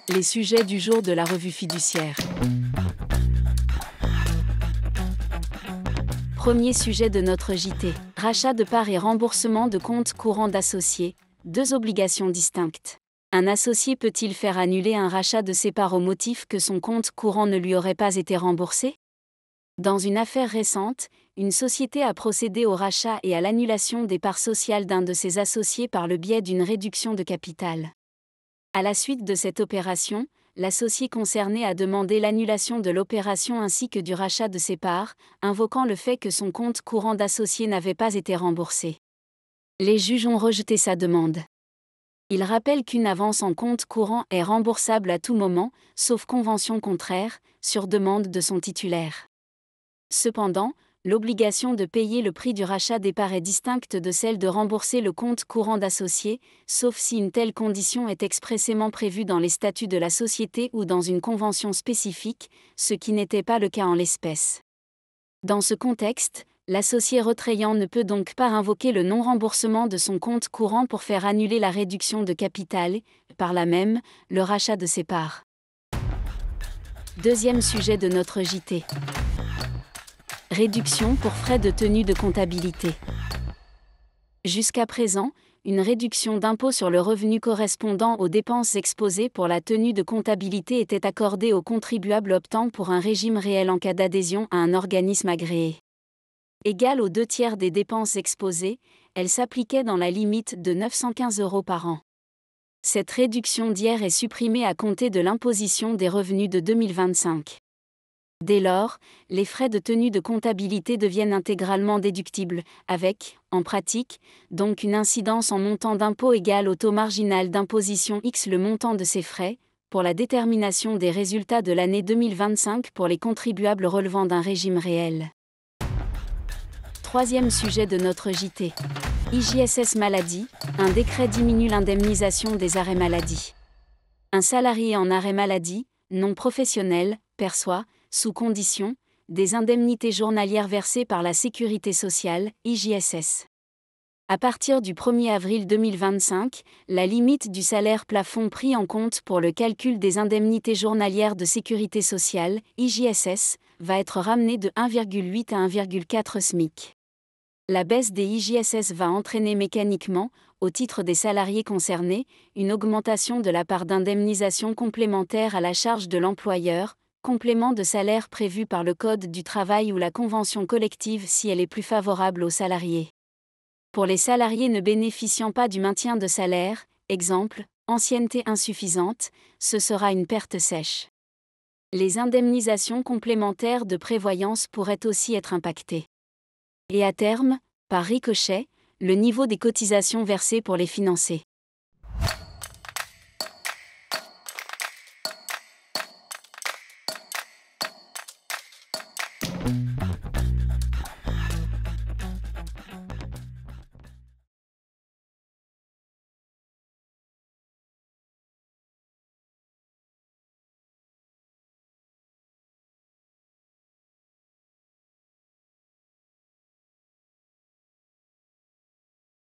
Les sujets du jour de la revue fiduciaire. Premier sujet de notre JT. Rachat de parts et remboursement de comptes courants d'associés, deux obligations distinctes. Un associé peut-il faire annuler un rachat de ses parts au motif que son compte courant ne lui aurait pas été remboursé ? Dans une affaire récente, une société a procédé au rachat et à l'annulation des parts sociales d'un de ses associés par le biais d'une réduction de capital. À la suite de cette opération, l'associé concerné a demandé l'annulation de l'opération ainsi que du rachat de ses parts, invoquant le fait que son compte courant d'associé n'avait pas été remboursé. Les juges ont rejeté sa demande. Ils rappellent qu'une avance en compte courant est remboursable à tout moment, sauf convention contraire, sur demande de son titulaire. Cependant, l'obligation de payer le prix du rachat des parts est distincte de celle de rembourser le compte courant d'associé, sauf si une telle condition est expressément prévue dans les statuts de la société ou dans une convention spécifique, ce qui n'était pas le cas en l'espèce. Dans ce contexte, l'associé retrayant ne peut donc pas invoquer le non-remboursement de son compte courant pour faire annuler la réduction de capital, et, par là même, le rachat de ses parts. Deuxième sujet de notre JT. Réduction pour frais de tenue de comptabilité. Jusqu'à présent, une réduction d'impôt sur le revenu correspondant aux dépenses exposées pour la tenue de comptabilité était accordée aux contribuables optant pour un régime réel en cas d'adhésion à un organisme agréé. Égale aux 2/3 des dépenses exposées, elle s'appliquait dans la limite de 915 € par an. Cette réduction d'hier est supprimée à compter de l'imposition des revenus de 2025. Dès lors, les frais de tenue de comptabilité deviennent intégralement déductibles, avec, en pratique, donc une incidence en montant d'impôt égale au taux marginal d'imposition X le montant de ces frais, pour la détermination des résultats de l'année 2025 pour les contribuables relevant d'un régime réel. Troisième sujet de notre JT. IJSS maladie, un décret diminue l'indemnisation des arrêts maladie. Un salarié en arrêt maladie, non professionnel, perçoit, sous condition, des indemnités journalières versées par la Sécurité sociale, IJSS. À partir du 1er avril 2025, la limite du salaire plafond pris en compte pour le calcul des indemnités journalières de Sécurité sociale, IJSS, va être ramenée de 1,8 à 1,4 SMIC. La baisse des IJSS va entraîner mécaniquement, au titre des salariés concernés, une augmentation de la part d'indemnisation complémentaire à la charge de l'employeur, complément de salaire prévu par le Code du travail ou la convention collective si elle est plus favorable aux salariés. Pour les salariés ne bénéficiant pas du maintien de salaire, exemple, ancienneté insuffisante, ce sera une perte sèche. Les indemnisations complémentaires de prévoyance pourraient aussi être impactées. Et à terme, par ricochet, le niveau des cotisations versées pour les financer.